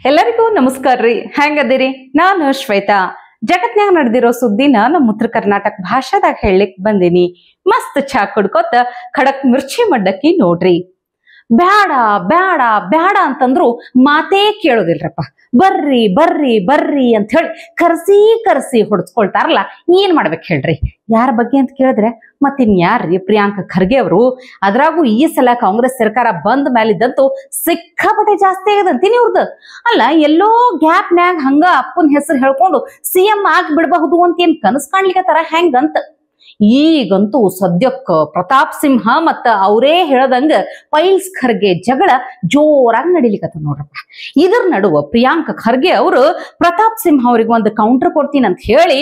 ಎಲ್ಲರಿಗೂ ನಮಸ್ಕಾರ ರೀ. ಹೆಂಗದಿರಿ? ನಾನು ಶ್ವೇತಾ. ಜಗತ್ನ್ಯಾಗ ನಡೆದಿರೋ ಸುದ್ದಿನ ನಮ್ಮ ಉತ್ತರ ಕರ್ನಾಟಕ ಭಾಷಾದಾಗ ಹೇಳಲಿಕ್ಕೆ ಬಂದೀನಿ. ಮಸ್ತ್ ಚಾ ಕುಡ್ಕೋತ ಖಡಕ್ ಮಿರ್ಚಿ ಮಡ್ಡಕ್ಕಿ ನೋಡ್ರಿ. ಬ್ಯಾಡ ಬ್ಯಾಡ ಬ್ಯಾಡ ಅಂತಂದ್ರು ಮಾತೇ ಕೇಳೋದಿಲ್ರಪ್ಪ. ಬರ್ರಿ ಬರ್ರಿ ಬರ್ರಿ ಅಂತ ಹೇಳಿ ಕರ್ಸಿ ಹೊಡ್ಸ್ಕೊಳ್ತಾರಲ್ಲ, ಏನ್ ಮಾಡ್ಬೇಕು ಹೇಳ್ರಿ? ಯಾರ ಬಗ್ಗೆ ಅಂತ ಕೇಳಿದ್ರೆ ಮತ್ತಿನ್ಯಾರ್ರಿ? ಪ್ರಿಯಾಂಕ ಖರ್ಗೆ ಅವರು. ಅದ್ರಾಗೂ ಈ ಸಲ ಕಾಂಗ್ರೆಸ್ ಸರ್ಕಾರ ಬಂದ ಮೇಲಿದ್ದಂತೂ ಸಿಕ್ಕಾಪಟ್ಟೆ ಜಾಸ್ತಿ ಆಗದಂತೀನಿ ಇವ್ರದ್ದು. ಅಲ್ಲ, ಎಲ್ಲೋ ಗ್ಯಾಪ್ನ್ಯಾಗ ಹಂಗ ಅಪ್ಪನ ಹೆಸರು ಹೇಳ್ಕೊಂಡು CM ಆಗ್ಬಿಡ್ಬಹುದು ಅಂತ ಏನ್ ಕನಸು ಕಾಣ್ಲಿಕ್ಕತ್ತಾರ ಹೆಂಗಂತ. ಈಗಂತೂ ಸದ್ಯಕ್ಕ ಪ್ರತಾಪ್ ಸಿಂಹ ಮತ್ತ ಅವರೇ ಹೇಳದಂಗ ಪೈಲ್ಸ್ ಖರ್ಗೆ ಜಗಳ ಜೋರಾಗಿ ನಡಿಲಿಕ್ಕತ್ತ ನೋಡ್ರಪ್ಪ. ಇದ್ರ ನಡುವ ಪ್ರಿಯಾಂಕ ಖರ್ಗೆ ಅವರು ಪ್ರತಾಪ್ ಸಿಂಹ ಅವ್ರಿಗೆ ಒಂದು ಕೌಂಟರ್ ಕೊಡ್ತೀನಿ ಅಂತ ಹೇಳಿ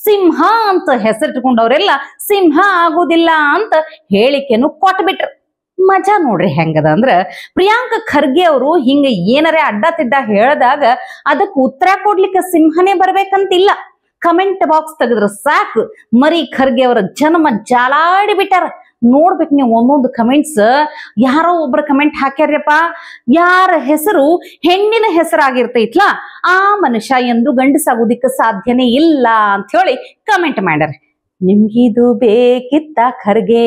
ಸಿಂಹ ಅಂತ ಹೆಸರಿಟ್ಕೊಂಡವ್ರೆಲ್ಲ ಸಿಂಹ ಆಗೋದಿಲ್ಲ ಅಂತ ಹೇಳಿಕೆನು ಕೊಟ್ಬಿಟ್ರು. ಮಜಾ ನೋಡ್ರಿ ಹೆಂಗದ ಅಂದ್ರ, ಪ್ರಿಯಾಂಕ ಖರ್ಗೆ ಅವರು ಹಿಂಗ ಏನರೇ ಅಡ್ಡ ತಿಡ್ಡ ಹೇಳ್ದಾಗ ಅದಕ್ಕೆ ಉತ್ತರ ಕೊಡ್ಲಿಕ್ಕೆ ಸಿಂಹನೇ ಬರ್ಬೇಕಂತಿಲ್ಲ. ಕಮೆಂಟ್ ಬಾಕ್ಸ್ ತೆಗೆದ್ರ ಸಾಕು, ಮರಿ ಖರ್ಗೆ ಅವರ ಜನ್ಮ ಜಾಲಾಡಿ ಬಿಟ್ಟಾರ. ನೋಡ್ಬೇಕು ನೀವು ಒಂದೊಂದು ಕಮೆಂಟ್ಸ್. ಯಾರೋ ಒಬ್ರ ಕಮೆಂಟ್ ಹಾಕ್ಯಾರ್ಯಪ್ಪ, ಯಾರ ಹೆಸರು ಹೆಣ್ಣಿನ ಹೆಸರಾಗಿರ್ತೈತ್ಲಾ ಆ ಮನುಷ್ಯ ಎಂದು ಗಂಡಸಾಗೋದಿಕ್ಕೆ ಸಾಧ್ಯನೇ ಇಲ್ಲ ಅಂತ ಹೇಳಿ ಕಮೆಂಟ್ ಮಾಡ್ಯಾರ. ನಿಮ್ಗಿದು ಬೇಕಿತ್ತ ಖರ್ಗೆ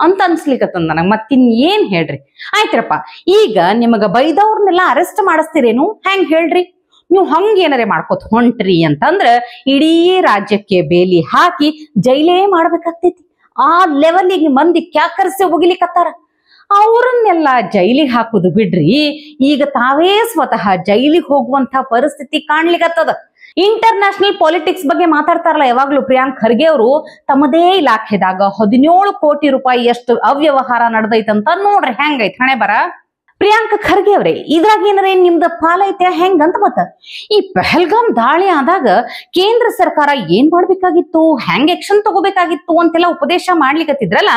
ಅಂತ ಅನ್ಸ್ಲಿಕ್ಕತ್ತಂದ ನನಗೆ. ಮತ್ತಿನ್ ಏನ್ ಹೇಳ್ರಿ? ಆಯ್ತ್ರಪ್ಪ, ಈಗ ನಿಮಗ ಬೈದವ್ರನ್ನೆಲ್ಲ ಅರೆಸ್ಟ್ ಮಾಡಿಸ್ತೀರೇನು? ಹೆಂಗ್ ಹೇಳ್ರಿ? ನೀವು ಹಂಗೇನರೇ ಮಾಡ್ಕೋತ ಹೊಂಟ್ರಿ ಅಂತಂದ್ರ ಇಡೀ ರಾಜ್ಯಕ್ಕೆ ಬೇಲಿ ಹಾಕಿ ಜೈಲೇ ಮಾಡ್ಬೇಕಾಗ್ತೈತಿ. ಆ ಲೆವೆಲಿಗೆ ಮಂದಿ ಕ್ಯಾಕರ್ಸಿ ಹೋಗಿಲಿಕ್ಕತ್ತಾರ. ಅವ್ರನ್ನೆಲ್ಲ ಜೈಲಿಗೆ ಹಾಕುದು ಬಿಡ್ರಿ, ಈಗ ತಾವೇ ಸ್ವತಃ ಜೈಲಿಗೆ ಹೋಗುವಂತ ಪರಿಸ್ಥಿತಿ ಕಾಣ್ಲಿಕ್ಕತ್ತದ. ಇಂಟರ್ನ್ಯಾಷನಲ್ ಪಾಲಿಟಿಕ್ಸ್ ಬಗ್ಗೆ ಮಾತಾಡ್ತಾರಲ್ಲ ಯಾವಾಗ್ಲೂ ಪ್ರಿಯಾಂಕ್ ಖರ್ಗೆ ಅವರು. ತಮ್ಮದೇ ಇಲಾಖೆದಾಗ 17 ಕೋಟಿ ರೂಪಾಯಿ ಎಷ್ಟು ಅವ್ಯವಹಾರ ನಡೆದೈತಂತ ನೋಡ್ರಿ ಹೆಂಗೈತ್ ಹಣೆ ಬರ. ಪ್ರಿಯಾಂಕ ಖರ್ಗೆ ಅವ್ರೆ, ಇದ್ರಾಗ ಏನಾರ ನಿಮ್ದ ಪಾಲೈತೆ ಹೆಂಗಂತ ಮತ್ತ. ಈ ಪಹಲ್ಗಾಮ್ ದಾಳಿ ಆದಾಗ ಕೇಂದ್ರ ಸರ್ಕಾರ ಏನ್ ಮಾಡ್ಬೇಕಾಗಿತ್ತು, ಹೆಂಗ್ ಆಕ್ಷನ್ ತಗೋಬೇಕಾಗಿತ್ತು ಅಂತೆಲ್ಲ ಉಪದೇಶ ಮಾಡ್ಲಿಕ್ಕತ್ತಿದ್ರಲ್ಲ,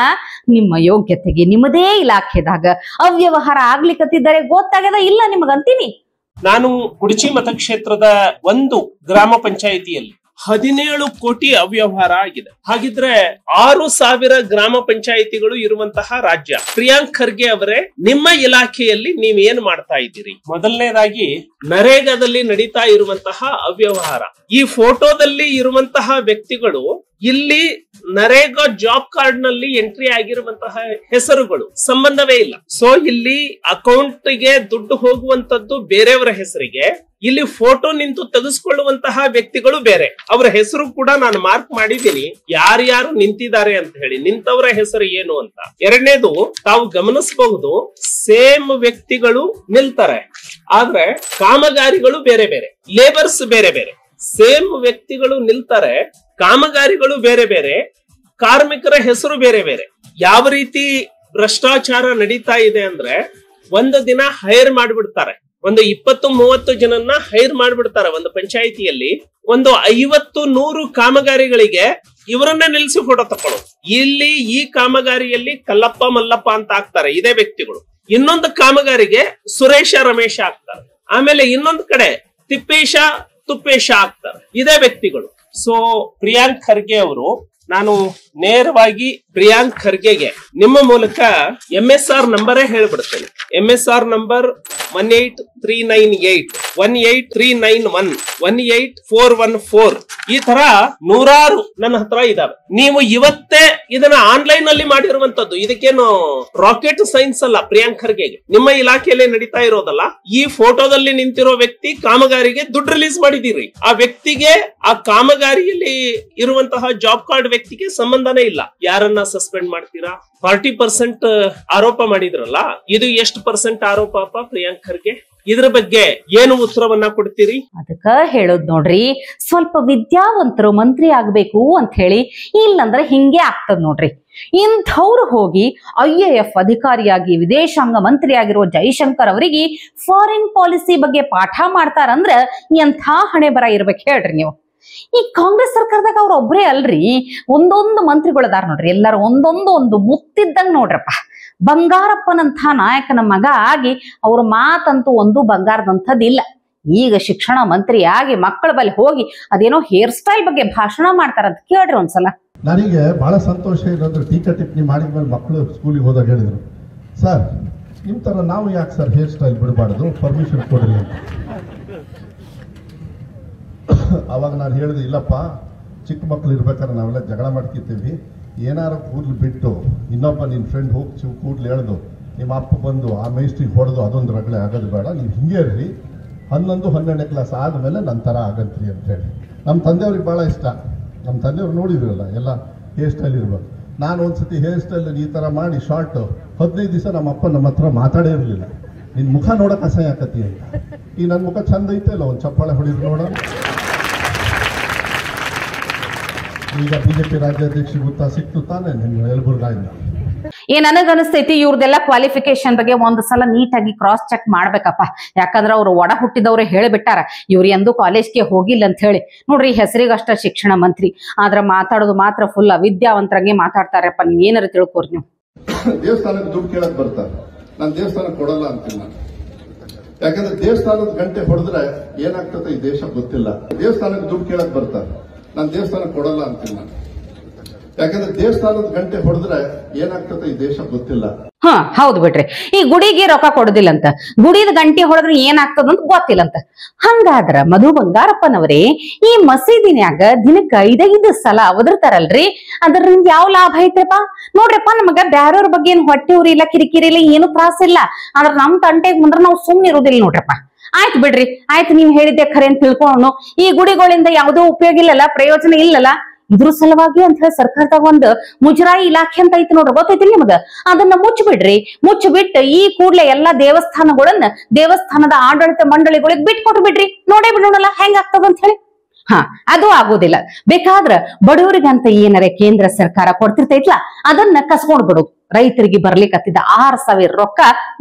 ನಿಮ್ಮ ಯೋಗ್ಯತೆಗೆ ನಿಮ್ಮದೇ ಇಲಾಖೆದಾಗ ಅವ್ಯವಹಾರ ಆಗ್ಲಿಕ್ಕತ್ತಿದ್ದಾರೆ ಗೊತ್ತಾಗ್ಯದ ಇಲ್ಲ ನಿಮಗಂತೀನಿ? ನಾನು ಕುಡಚಿ ಮತಕ್ಷೇತ್ರದ ಒಂದು ಗ್ರಾಮ ಪಂಚಾಯಿತಿಯಲ್ಲಿ 17 ಕೋಟಿ ಅವ್ಯವಹಾರ ಆಗಿದೆ. ಹಾಗಿದ್ರೆ 6,000 ಗ್ರಾಮ ಪಂಚಾಯಿತಿಗಳು ಇರುವಂತಹ ರಾಜ್ಯ. ಪ್ರಿಯಾಂಕ್ ಖರ್ಗೆ ಅವರೇ, ನಿಮ್ಮ ಇಲಾಖೆಯಲ್ಲಿ ನೀವ್ ಏನ್ ಮಾಡ್ತಾ ಇದ್ದೀರಿ? ಮೊದಲನೇದಾಗಿ ನರೇಗಾದಲ್ಲಿ ನಡೀತಾ ಇರುವಂತಹ ಅವ್ಯವಹಾರ. ಈ ಫೋಟೋದಲ್ಲಿ ಇರುವಂತಹ ವ್ಯಕ್ತಿಗಳು ಇಲ್ಲಿ ನರೇಗಾ ಜಾಬ್ ಕಾರ್ಡ್ ನಲ್ಲಿ ಎಂಟ್ರಿ ಆಗಿರುವಂತಹ ಹೆಸರುಗಳು ಸಂಬಂಧವೇ ಇಲ್ಲ. ಸೊ ಇಲ್ಲಿ ಅಕೌಂಟ್ ಗೆ ದುಡ್ಡು ಹೋಗುವಂತದ್ದು ಬೇರೆಯವರ ಹೆಸರಿಗೆ, ಇಲ್ಲಿ ಫೋಟೋ ನಿಂತು ತೆಗೆದುಕೊಳ್ಳುವಂತಹ ವ್ಯಕ್ತಿಗಳು ಬೇರೆ. ಅವರ ಹೆಸರು ಕೂಡ ನಾನು ಮಾರ್ಕ್ ಮಾಡಿದ್ದೀನಿ, ಯಾರ್ಯಾರು ನಿಂತಿದ್ದಾರೆ ಅಂತ ಹೇಳಿ, ನಿಂತವರ ಹೆಸರು ಏನು ಅಂತ. ಎರಡನೇದು, ತಾವು ಗಮನಿಸಬಹುದು, ಸೇಮ್ ವ್ಯಕ್ತಿಗಳು ನಿಲ್ತಾರೆ, ಆದ್ರೆ ಕಾಮಗಾರಿಗಳು ಬೇರೆ ಬೇರೆ, ಲೇಬರ್ಸ್ ಬೇರೆ ಬೇರೆ. ಸೇಮ್ ವ್ಯಕ್ತಿಗಳು ನಿಲ್ತಾರೆ, ಕಾಮಗಾರಿಗಳು ಬೇರೆ ಬೇರೆ, ಕಾರ್ಮಿಕರ ಹೆಸರು ಬೇರೆ ಬೇರೆ. ಯಾವ ರೀತಿ ಭ್ರಷ್ಟಾಚಾರ ನಡೀತಾ ಇದೆ ಅಂದ್ರೆ, ಒಂದು ದಿನ ಹೈರ್ ಮಾಡಿಬಿಡ್ತಾರೆ, ಒಂದು 20-30 ಜನನ್ನ ಹೈರ್ ಮಾಡಿಬಿಡ್ತಾರೆ ಒಂದು ಪಂಚಾಯಿತಿಯಲ್ಲಿ. ಒಂದು 50-100 ಕಾಮಗಾರಿಗಳಿಗೆ ಇವರನ್ನ ನಿಲ್ಲಿಸಿ ಫೋಟೋ ತಕೊಳ್ಳೋದು. ಇಲ್ಲಿ ಈ ಕಾಮಗಾರಿಯಲ್ಲಿ ಕಲ್ಲಪ್ಪ ಮಲ್ಲಪ್ಪ ಅಂತ ಹಾಕ್ತಾರೆ ಇದೇ ವ್ಯಕ್ತಿಗಳು, ಇನ್ನೊಂದು ಕಾಮಗಾರಿಗೆ ಸುರೇಶ ರಮೇಶ ಹಾಕ್ತಾರೆ, ಆಮೇಲೆ ಇನ್ನೊಂದು ಕಡೆ ತಿಪ್ಪೇಶ ತುಪ್ಪೇಶ ಆಗ್ತಾರೆ ಇದೇ ವ್ಯಕ್ತಿಗಳು. ಸೊ ಪ್ರಿಯಾಂಕ್ ಖರ್ಗೆ ಅವರು, ನಾನು ನೇರವಾಗಿ ಪ್ರಿಯಾಂಕ್ ಖರ್ಗೆಗೆ ನಿಮ್ಮ ಮೂಲಕ MSR ನಂಬರೇ ಹೇಳ್ಬಿಡ್ತೇನೆ. MSR number 18398 18391 18414. ಈ ತರ ನೂರಾರು ನನ್ನ ಹತ್ರ ಇದಾವೆ. ನೀವು ಇವತ್ತೇ ಇದನ್ನ ಆನ್ಲೈನ್ ಅಲ್ಲಿ ಮಾಡಿರುವಂತದ್ದು, ಇದಕ್ಕೇನು ರಾಕೆಟ್ ಸೈನ್ಸ್ ಅಲ್ಲ. ಪ್ರಿಯಾಂಕ್ ಖರ್ಗೆಗೆ ನಿಮ್ಮ ಇಲಾಖೆಯಲ್ಲಿ ನಡೀತಾ ಇರೋದಲ್ಲ. ಈ ಫೋಟೋದಲ್ಲಿ ನಿಂತಿರೋ ವ್ಯಕ್ತಿ ಕಾಮಗಾರಿಗೆ ದುಡ್ಡು ರಿಲೀಸ್ ಮಾಡಿದೀರಿ, ಆ ವ್ಯಕ್ತಿಗೆ ಆ ಕಾಮಗಾರಿಯಲ್ಲಿ ಇರುವಂತಹ ಜಾಬ್ ಕಾರ್ಡ್ ವ್ಯಕ್ತಿಗೆ ಸಂಬಂಧನೇ ಇಲ್ಲ. ಯಾರನ್ನ ಸಸ್ಪೆಂಡ್ ಮಾಡ್ತೀರಾ? 40% ಆರೋಪ ಮಾಡಿದ್ರಲ್ಲ, ಇದು ಎಷ್ಟು % ಆರೋಪ ಅಪ್ಪ ಪ್ರಿಯಾಂಕ್ ಖರ್ಗೆ? ಇದ್ರ ಬಗ್ಗೆ ಏನು ಉತ್ತರವನ್ನ ಕೊಡ್ತೀರಿ? ಅದಕ್ಕ ಹೇಳೋದ್ ನೋಡ್ರಿ, ಸ್ವಲ್ಪ ವಿದ್ಯಾವಂತರು ಮಂತ್ರಿ ಆಗ್ಬೇಕು ಅಂತ ಹೇಳಿ, ಇಲ್ಲಂದ್ರೆ ಹಿಂಗೆ ಆಗ್ತದ ನೋಡ್ರಿ. ಇಂಥವ್ರು ಹೋಗಿ IAF ಅಧಿಕಾರಿಯಾಗಿ ವಿದೇಶಾಂಗ ಮಂತ್ರಿ ಆಗಿರೋ ಜೈಶಂಕರ್ ಅವರಿಗೆ ಫಾರಿನ್ ಪಾಲಿಸಿ ಬಗ್ಗೆ ಪಾಠ ಮಾಡ್ತಾರಂದ್ರ ಎಂಥ ಹಣೆ ಬರ ಇರ್ಬೇಕು ಹೇಳ್ರಿ ನೀವು. ಈ ಕಾಂಗ್ರೆಸ್ ಸರ್ಕಾರದಾಗ ಅವ್ರ ಒಬ್ರೇ ಅಲ್ರಿ, ಒಂದೊಂದು ಮಂತ್ರಿಗಳದಾರ ನೋಡ್ರಿ, ಎಲ್ಲಾರು ಒಂದೊಂದು ಮುತ್ತಿದ್ದಂಗ ನೋಡ್ರಪ್ಪ. ಬಂಗಾರಪ್ಪನಂಥ ನಾಯಕನ ಮಗ ಆಗಿ ಅವ್ರ ಮಾತಂತೂ ಒಂದು ಬಂಗಾರದಂಥದ್ದಿಲ್ಲ. ಈಗ ಶಿಕ್ಷಣ ಮಂತ್ರಿ ಆಗಿ ಮಕ್ಕಳ ಬಳಿ ಹೋಗಿ ಅದೇನೋ ಹೇರ್ ಸ್ಟೈಲ್ ಬಗ್ಗೆ ಭಾಷಣ ಮಾಡ್ತಾರಂತ ಕೇಳ್ರಿ ಒಂದ್ಸಲ. ನನಗೆ ಬಹಳ ಸಂತೋಷ ಏನಂದ್ರೆ ಟೀಕಾ ಟಿಪ್ಪಣಿ ಮಾಡಿದ್ಮೇಲೆ ಮಕ್ಕಳು ಸ್ಕೂಲಿಗೆ ಹೋದಾಗ ಹೇಳಿದ್ರು, ಸರ್ ನಿಮ್ಮ ಥರ ನಾವು ಯಾಕೆ ಸರ್ ಹೇರ್ ಸ್ಟೈಲ್ ಬಿಡಬಾರ್ದು, ಪರ್ಮಿಷನ್ ಕೊಡ್ರಿ ಅಂತ. ಅವಾಗ ನಾನು ಹೇಳಿದೆ, ಇಲ್ಲಪ್ಪ ಚಿಕ್ಕ ಮಕ್ಳು ಇರ್ಬೇಕಾದ್ರೆ ನಾವೆಲ್ಲ ಜಗಳ ಮಾಡ್ಕಿರ್ತೀವಿ, ಏನಾರು ಕೂದಲು ಬಿಟ್ಟು ಇನ್ನೊಬ್ಬ ನಿನ್ನ ಫ್ರೆಂಡ್ ಹೋಗಿ ಕೂದಲು ಎಳೆದು ನಿಮ್ಮ ಅಪ್ಪ ಬಂದು ಆ ಮೇಸ್ಟ್ರಿಗೆ ಹೊಡೆದು ಅದೊಂದು ರಗಳೆ ಆಗೋದು ಬೇಡ, ನೀವು ಹಿಂಗೆ ಇರ್ರಿ, 11, 12ನೇ ಕ್ಲಾಸ್ ಆದಮೇಲೆ ನಂತರ ಆಗಂತ್ರಿ ಅಂತೇಳಿ. ನಮ್ಮ ತಂದೆಯವ್ರಿಗೆ ಭಾಳ ಇಷ್ಟ. ನಮ್ಮ ತಂದೆಯವ್ರು ನೋಡಿದ್ರಲ್ಲ ಎಲ್ಲ ಹೇರ್ ಸ್ಟೈಲ್ ಇರ್ಬೇಕು. ನಾನು ಒಂದ್ಸತಿ ಹೇರ್ ಸ್ಟೈಲ್ ಈ ಥರ ಮಾಡಿ ಶಾರ್ಟ್ 15 ದಿವಸ ನಮ್ಮ ಅಪ್ಪ ನಮ್ಮ ಹತ್ರ ಮಾತಾಡೇ ಇರಲಿಲ್ಲ. ನಿನ್ನ ಮುಖ ನೋಡೋಕೆ ಅಸಹ್ಯ ಆಕತಿ ಅಂತ. ಈ ನನ್ನ ಮುಖ ಚಂದ ಐತೆ ಇಲ್ಲ, ಒಂದು ಚಪ್ಪಾಳೆ ಹೊಡಿದ್ರು ನೋಡೋಣ. ಈಗ ಬಿಜೆಪಿ ರಾಜ್ಯಾಧ್ಯಕ್ಷ ಗೊತ್ತಾ ಸಿಕ್ತು ತಾನೆ ನಿಮ್ಮ ಯಲಬುರ್ಗಾಯಿಂದ. ನನಗ ಅನಿಸ್ತೈತಿ ಇವ್ರದೆಲ್ಲ ಕ್ವಾಲಿಫಿಕೇಶನ್ ಬಗ್ಗೆ ಒಂದ್ ಸಲ ನೀಟಾಗಿ ಕ್ರಾಸ್ ಚೆಕ್ ಮಾಡ್ಬೇಕಪ್ಪ. ಯಾಕಂದ್ರ ಅವ್ರು ಒಡ ಹುಟ್ಟಿದವ್ರೆ ಹೇಳಿಬಿಟ್ಟಾರ ಇವ್ರು ಎಂದೂ ಕಾಲೇಜ್ಗೆ ಹೋಗಿಲ್ಲ ಅಂತ ಹೇಳಿ. ನೋಡ್ರಿ, ಹೆಸರಿಗಷ್ಟ ಶಿಕ್ಷಣ ಮಂತ್ರಿ, ಆದ್ರ ಮಾತಾಡೋದು ಮಾತ್ರ ಫುಲ್ ಅವಿದ್ಯಾವಂತರಾಗೆ ಮಾತಾಡ್ತಾರಪ್ಪ. ನೀವ್ ಏನಾರ ತಿಳ್ಕೊರಿ ನೀವು. ದೇವಸ್ಥಾನಕ್ಕೆ ದುಡ್ಡು ಕೇಳಕ್ ಬರ್ತಾರೆ, ನಾನು ದೇವಸ್ಥಾನಕ್ಕೆ ಕೊಡಲ್ಲ ಅಂತೀನಿ ನಾನು. ಯಾಕಂದ್ರೆ ದೇವಸ್ಥಾನದ ಗಂಟೆ ಹೊಡೆದ್ರೆ ಏನಾಗ್ತದೆ ಈ ದೇಶ ಗೊತ್ತಿಲ್ಲ. ದೇವಸ್ಥಾನಕ್ಕೆ ದುಡ್ಡು ಕೇಳಕ್ ಬರ್ತಾರೆ, ನಾನು ದೇವಸ್ಥಾನಕ್ಕೆ ಕೊಡಲ್ಲ ಅಂತೀನಿ ನಾನು. ಯಾಕಂದ್ರೆ ದೇವಸ್ಥಾನದ ಗಂಟೆ ಹೊಡೆದ್ರೆ ಏನಾಗ್ತದೆ ಈ ದೇಶ ಗೊತ್ತಿಲ್ಲ. ಹೌದು ಬಿಡ್ರಿ, ಈ ಗುಡಿಗೆ ರೊಕ್ಕ ಕೊಡುದಿಲ್ಲಂತ, ಗುಡಿದ ಗಂಟೆ ಹೊಡೆದ್ರೆ ಏನಾಗ್ತದಂತ ಗೊತ್ತಿಲ್ಲಂತ. ಹಂಗಾದ್ರ ಮಧು ಬಂಗಾರಪ್ಪನವರೇ, ಈ ಮಸೀದಿನ್ಯಾಗ ದಿನಕ್ಕ 5 ಸಲ ಅವದಿರ್ತಾರಲ್ರಿ, ಅದರಿಂದ ಯಾವ ಲಾಭ ಐತ್ರಪ್ಪ? ನೋಡ್ರಪ್ಪ, ನಮಗ ಬ್ಯಾರವ್ರ ಬಗ್ಗೆ ಏನ್ ಹೊಟ್ಟೆ ಉರಿ ಇಲ್ಲ, ಕಿರಿಕಿರಿ ಇಲ್ಲ, ಏನು ತ್ರಾಸ ಇಲ್ಲ. ಆದ್ರ ನಮ್ ತಂಟೆಗ್ ಮುಂದ್ರ ನಾವು ಸುಮ್ನೆ ಇರೋದಿಲ್ಲ ನೋಡ್ರಪ್ಪ. ಆಯ್ತು ಬಿಡ್ರಿ, ಆಯ್ತು, ನೀವ್ ಹೇಳಿದ್ದೆ ಖರೆ ಅಂತ ತಿಳ್ಕೊಂಡು ಈ ಗುಡಿಗಳಿಂದ ಯಾವುದೋ ಉಪಯೋಗ ಇಲ್ಲಲ್ಲ, ಪ್ರಯೋಜನ ಇಲ್ಲಲ್ಲ, ಇದ್ರ ಸಲುವಾಗಿ ಅಂತ ಹೇಳಿ ಸರ್ಕಾರದಾಗ ಒಂದು ಮುಜರಾಯಿ ಇಲಾಖೆ ಅಂತ ಐತಿ ನೋಡ್ರಿ, ಗೊತ್ತೈತಿ ನಿಮಗ? ಅದನ್ನ ಮುಚ್ಚಿಬಿಡ್ರಿ. ಮುಚ್ಚಿಬಿಟ್ಟು ಈ ಕೂಡ್ಲೆ ಎಲ್ಲಾ ದೇವಸ್ಥಾನಗಳನ್ನ ದೇವಸ್ಥಾನದ ಆಡಳಿತ ಮಂಡಳಿಗಳಿಗೆ ಬಿಟ್ಕೊಟ್ಟು ಬಿಡ್ರಿ. ನೋಡೇ ಬಿಡೋಣಲ್ಲ ಹೆಂಗ ಆಗ್ತದ ಅಂತ ಹೇಳಿ. ಅದು ಆಗೋದಿಲ್ಲ. ಬೇಕಾದ್ರ ಬಡವರಿಗಂತ ಏನಾರ ಕೇಂದ್ರ ಸರ್ಕಾರ ಕೊಡ್ತಿರ್ತೈತ್ಲಾ, ಅದನ್ನ ಕಸ್ಕೊಂಡ್ ಬಿಡುದು. ರೈತರಿಗೆ ಬರ್ಲಿಕ್ಕತ್ತಿದ್ದ 6,000 ರೊಕ್ಕ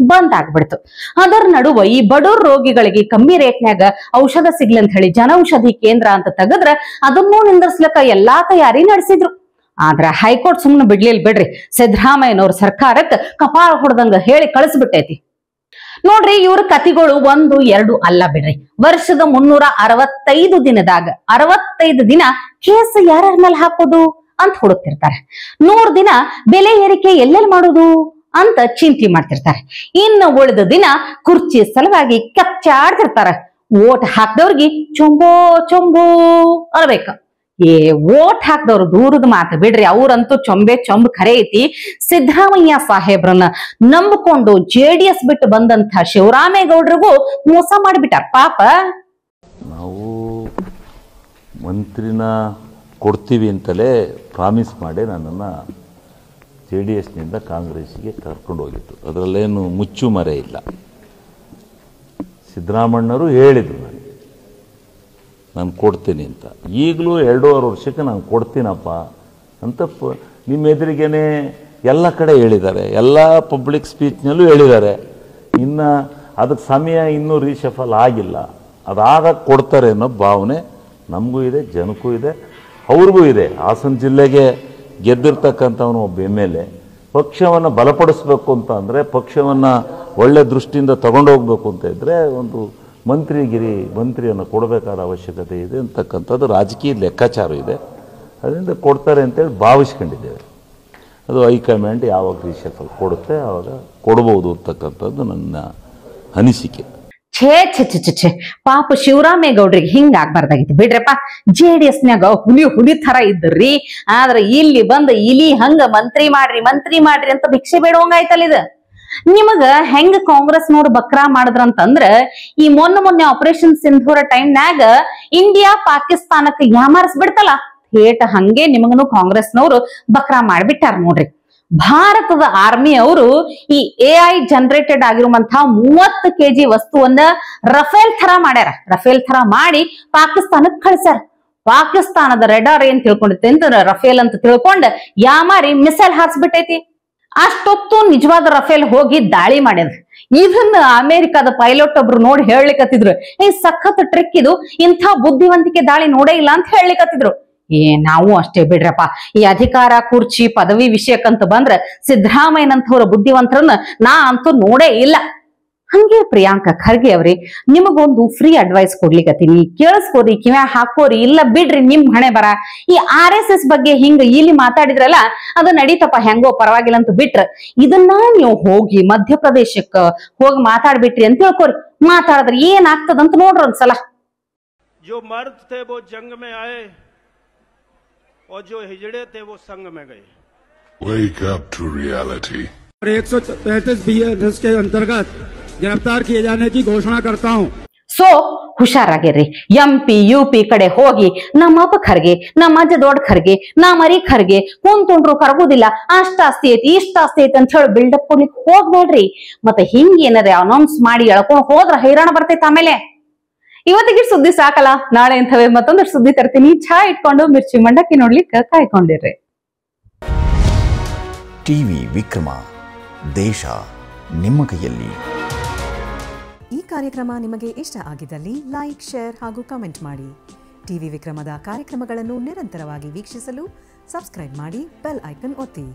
ಬಂದ್ ಆಗ್ಬಿಡ್ತು. ಅದರ ನಡುವ ಈ ಬಡವ್ರ ರೋಗಿಗಳಿಗೆ ಕಮ್ಮಿ ರೇಟ್ನ್ಯಾಗ ಔಷಧ ಸಿಗ್ಲಿ ಅಂತ ಹೇಳಿ ಜನೌಷಧಿ ಕೇಂದ್ರ ಅಂತ ತೆಗದ್ರ ಅದನ್ನೂ ನಿಂದ್ರಸ್ಲಕ್ಕ ಎಲ್ಲಾ ತಯಾರಿ ನಡೆಸಿದ್ರು. ಆದ್ರ ಹೈಕೋರ್ಟ್ ಸುಮ್ನೆ ಬಿಡ್ಲಿಲ್ ಬಿಡ್ರಿ. ಸಿದ್ದರಾಮಯ್ಯನವ್ರ ಸರ್ಕಾರಕ್ಕೆ ಕಪಾಳ ಹೊಡೆದಂಗ ಹೇಳಿ ಕಳಿಸ್ಬಿಟ್ಟೈತಿ. ನೋಡ್ರಿ, ಇವ್ರ ಕತಿಗಳು 1, 2 ಅಲ್ಲ ಬಿಡ್ರಿ. ವರ್ಷದ 365 ದಿನದಾಗ 65 ದಿನ ಕೇಸ್ ಯಾರ ಮೇಲೆ ಹಾಕೋದು ಅಂತ ಹುಡುಕ್ತಿರ್ತಾರೆ. 100 ದಿನ ಬೆಲೆ ಏರಿಕೆ ಎಲ್ಲೆಲ್ಲಿ ಮಾಡೋದು ಅಂತ ಚಿಂತೆ ಮಾಡ್ತಿರ್ತಾರೆ. ಇನ್ನು ಉಳಿದ ದಿನ ಕುರ್ಚಿ ಸಲುವಾಗಿ ಕಚ್ಚಾಡ್ತಿರ್ತಾರ. ಓಟ್ ಹಾಕ್ದವ್ರಿಗೆ ಚೊಂಬೋ ಚೊಂಬು ಅನ್ಬೇಕ. ಓಟ್ ಹಾಕ್ದವ್ರು ದೂರದ ಮಾತು ಬಿಡ್ರಿ, ಅವ್ರಂತೂ ಚೊಂಬು ಖರೆ ಐತಿ. ಸಿದ್ದರಾಮಯ್ಯ ಸಾಹೇಬ್ರನ್ನ ನಂಬಿಕೊಂಡು JDS ಬಿಟ್ಟು ಬಂದಂತ ಶಿವರಾಮೇಗೌಡರಿಗೂ ಮೋಸ ಮಾಡಿಬಿಟ್ಟಾರ ಪಾಪ. ನಾವು ಮಂತ್ರಿನ ಕೊಡ್ತೀವಿ ಅಂತಲೇ ಪ್ರಾಮಿಸ್ ಮಾಡಿ ನನ್ನನ್ನು JDSನಿಂದ ಕಾಂಗ್ರೆಸ್ಸಿಗೆ ಕರ್ಕೊಂಡು ಹೋಗಿತ್ತು. ಅದರಲ್ಲೇನು ಮುಚ್ಚು ಮರೆ ಇಲ್ಲ. ಸಿದ್ದರಾಮಣ್ಣವರು ಹೇಳಿದರು ನನಗೆ ನಾನು ಕೊಡ್ತೀನಿ ಅಂತ. ಈಗಲೂ 2.5 ವರ್ಷಕ್ಕೆ ನಾನು ಕೊಡ್ತೀನಪ್ಪ ಅಂತ ನಿಮ್ಮ ಎದುರಿಗೇನೆ ಎಲ್ಲ ಕಡೆ ಹೇಳಿದ್ದಾರೆ, ಎಲ್ಲ ಪಬ್ಲಿಕ್ ಸ್ಪೀಚ್ನಲ್ಲೂ ಹೇಳಿದ್ದಾರೆ. ಇನ್ನು ಅದಕ್ಕೆ ಸಮಯ ಇನ್ನೂ ರೀಶಫಲ್ ಆಗಿಲ್ಲ. ಅದಾಗ ಕೊಡ್ತಾರೆ ಅನ್ನೋ ಭಾವನೆ ನಮಗೂ ಇದೆ, ಜನಕ್ಕೂ ಇದೆ, ಅವ್ರಿಗೂ ಇದೆ. ಹಾಸನ ಜಿಲ್ಲೆಗೆ ಗೆದ್ದಿರ್ತಕ್ಕಂಥವನು ಒಬ್ಬ MLA ಪಕ್ಷವನ್ನು ಬಲಪಡಿಸ್ಬೇಕು ಅಂತ ಅಂದರೆ, ಪಕ್ಷವನ್ನು ಒಳ್ಳೆ ದೃಷ್ಟಿಯಿಂದ ತಗೊಂಡೋಗ್ಬೇಕು ಅಂತ ಇದ್ದರೆ ಒಂದು ಮಂತ್ರಿಯನ್ನು ಕೊಡಬೇಕಾದ ಅವಶ್ಯಕತೆ ಇದೆ ಅಂತಕ್ಕಂಥದ್ದು ರಾಜಕೀಯ ಲೆಕ್ಕಾಚಾರ ಇದೆ. ಅದರಿಂದ ಕೊಡ್ತಾರೆ ಅಂತೇಳಿ ಭಾವಿಸ್ಕೊಂಡಿದ್ದೇವೆ. ಅದು ಹೈಕಮಾಂಡ್ ಯಾವಾಗ ರೀಶಫಲ್ ಕೊಡುತ್ತೆ ಆವಾಗ ಕೊಡ್ಬೋದು ಅಂತಕ್ಕಂಥದ್ದು ನನ್ನ ಅನಿಸಿಕೆ. ಛೇ ಛೆ ಛೆ ಛೆ ಪಾಪ ಶಿವರಾಮೇಗೌಡ್ರಿಗೆ ಹಿಂಗ ಆಗ್ಬಾರ್ದಾಗಿತ್ತು ಬಿಡ್ರಪ್ಪ. JDSನ್ಯಾಗ ಹುಲಿ ತರ ಇದ್ರಿ, ಆದ್ರ ಇಲ್ಲಿ ಬಂದ ಇಲಿ ಹಂಗ ಮಂತ್ರಿ ಮಾಡ್ರಿ ಅಂತ ಭಿಕ್ಷೆ ಬೇಡವಂಗಾಯ್ತಲ್ಲ ಇದು. ನಿಮಗ ಹೆಂಗ ಕಾಂಗ್ರೆಸ್ನವ್ರು ಬಕ್ರಾ ಮಾಡಿದ್ರಂತಂದ್ರ, ಈ ಮೊನ್ನೆ ಆಪರೇಷನ್ ಸಿಂಧೂರ ಟೈಮ್ನಾಗ ಇಂಡಿಯಾ ಪಾಕಿಸ್ತಾನಕ್ಕೆ ಯಾಮಾರಿಸ್ಬಿಡ್ತಲ್ಲ, ಥೇಟ್ ಹಂಗೆ ನಿಮಗನು ಕಾಂಗ್ರೆಸ್ನವ್ರು ಬಕ್ರಾ ಮಾಡ್ಬಿಟ್ಟಾರ ನೋಡ್ರಿ. ಭಾರತದ ಆರ್ಮಿ ಅವರು ಈ AI ಜನರೇಟೆಡ್ ಆಗಿರುವಂತಹ 30 kg ವಸ್ತುವನ್ನ ರಫೇಲ್ ತರ ಮಾಡ್ಯಾರ. ರಫೇಲ್ ತರ ಮಾಡಿ ಪಾಕಿಸ್ತಾನಕ್ಕೆ ಕಳಿಸ್ಯಾರ. ಪಾಕಿಸ್ತಾನದ ರೆಡಾರ್ ಏನ್ ತಿಳ್ಕೊಂಡಿತ್ತೆ ಅಂತ ರಫೇಲ್ ಅಂತ ತಿಳ್ಕೊಂಡ್ ಯಾಮಾರಿ ಮಿಸೈಲ್ ಹಾರಿಸ್ಬಿಟ್ಟೈತಿ. ಅಷ್ಟೊತ್ತು ನಿಜವಾದ ರಫೇಲ್ ಹೋಗಿ ದಾಳಿ ಮಾಡ್ಯದ. ಇದನ್ನ ಅಮೆರಿಕದ ಪೈಲಟ್ ಒಬ್ರು ನೋಡಿ ಹೇಳಲಿಕ್ಕತ್ತಿದ್ರು, ಈ ಸಖತ್ ಟ್ರಿಕ್ ಇದು, ಇಂಥ ಬುದ್ಧಿವಂತಿಕೆ ದಾಳಿ ನೋಡೇ ಇಲ್ಲ ಅಂತ ಹೇಳಲಿಕ್ಕತ್ತಿದ್ರು. ನಾವು ಅಷ್ಟೇ ಬಿಡ್ರಪ್ಪ. ಈ ಅಧಿಕಾರ ಕುರ್ಚಿ ಪದವಿ ವಿಷಯಕ್ಕಂತ ಬಂದ್ರ ಸಿದ್ದರಾಮಯ್ಯನಂತವ್ರ ಬುದ್ಧಿವಂತರನ್ನ ನಾ ಅಂತೂ ನೋಡೇ ಇಲ್ಲ. ಹಂಗೆ ಪ್ರಿಯಾಂಕಾ ಖರ್ಗೆ ಅವ್ರಿ, ನಿಮಗೊಂದು ಫ್ರೀ ಅಡ್ವೈಸ್ ಕೊಡ್ಲಿಕ್ಕತ್ತೀನಿ, ಕೇಳಿಸ್ಕೋರಿ, ಕಿವ್ಯಾ ಹಾಕೋರಿ, ಇಲ್ಲ ಬಿಡ್ರಿ ನಿಮ್ ಹಣೆ ಬರ. ಈ RSS ಬಗ್ಗೆ ಹಿಂಗ ಇಲ್ಲಿ ಮಾತಾಡಿದ್ರಲ್ಲ, ಅದು ನಡೀತಪ್ಪ, ಹೆಂಗೋ ಪರವಾಗಿಲ್ಲ ಅಂತ ಬಿಟ್ರ ಇದನ್ನ ನೀವು ಹೋಗಿ ಮಧ್ಯಪ್ರದೇಶಕ್ಕ ಹೋಗಿ ಮಾತಾಡ್ಬಿಟ್ರಿ ಅಂತ ತಿಳ್ಕೊರಿ. ಮಾತಾಡಿದ್ರೆ ಏನಾಗ್ತದಂತ ನೋಡ್ರಿ ಒಂದ್ಸಲ. जो मर्द थे वो जंग में आए और जो हिजड़े थे वो संग में गए। Wake up to reality. 133 BNS के अंतर्गत गिरफ्तार किए जाने की घोषणा करता हूँ। ಸೊ ಹುಷಾರಾಗಿರ್ರಿ. MP UP ಕಡೆ ಹೋಗಿ ನಮ್ಮ ಅಪ್ಪ ಖರ್ಗೆ, ನಮ್ಮ ಅಜ್ಜ ದೊಡ್ಡ ಖರ್ಗೆ, ನಾ ಮರಿ ಖರ್ಗೆ ಕುಂತುಂಡ್ರು ಕರಗುದಿಲ್ಲ, ಅಷ್ಟ ಆಸ್ತಿ ಐತಿ ಇಷ್ಟ ಆಸ್ತಿ ಐತಿ ಅಂತ ಹೇಳಿ ಬಿಲ್ಡಪ್ ಕೊಡ್ಲಿಕ್ಕೆ ಹೋಗ್ಬೇಡ್ರಿ. ಮತ್ತೆ ಹಿಂಗ ಏನಾರ ಅನೌನ್ಸ್ ಮಾಡಿ ಎಳ್ಕೊಂಡ್ ಹೋದ್ರ ಹೈರಾಣ ಬರ್ತೈತೆ. ಆಮೇಲೆ ಇವತ್ತಿಗೆ ಸುದ್ದಿ ಸಾಕಲ್ಲ, ನಾಳೆ ಇಂಥವೇ ಮತ್ತೊಂದಷ್ಟು ಸುದ್ದಿ ತರ್ತೀನಿ. ಚಾ ಇಟ್ಕೊಂಡು ಮಿರ್ಚಿ ಮಂಡಕ್ಕಿ ನೋಡ್ಲಿಕ್ಕೆ ಕಾಯ್ಕೊಂಡಿರ್ರಿ. ಟಿವಿ ವಿಕ್ರಮ, ದೇಶ ನಿಮ್ಮ ಕೈಯಲ್ಲಿ. ಈ ಕಾರ್ಯಕ್ರಮ ನಿಮಗೆ ಇಷ್ಟ ಆಗಿದ್ದಲ್ಲಿ ಲೈಕ್, ಶೇರ್ ಹಾಗೂ ಕಮೆಂಟ್ ಮಾಡಿ. ಟಿವಿ ವಿಕ್ರಮದ ಕಾರ್ಯಕ್ರಮಗಳನ್ನು ನಿರಂತರವಾಗಿ ವೀಕ್ಷಿಸಲು ಸಬ್ಸ್ಕ್ರೈಬ್ ಮಾಡಿ, ಬೆಲ್ ಐಕನ್ ಒತ್ತಿ.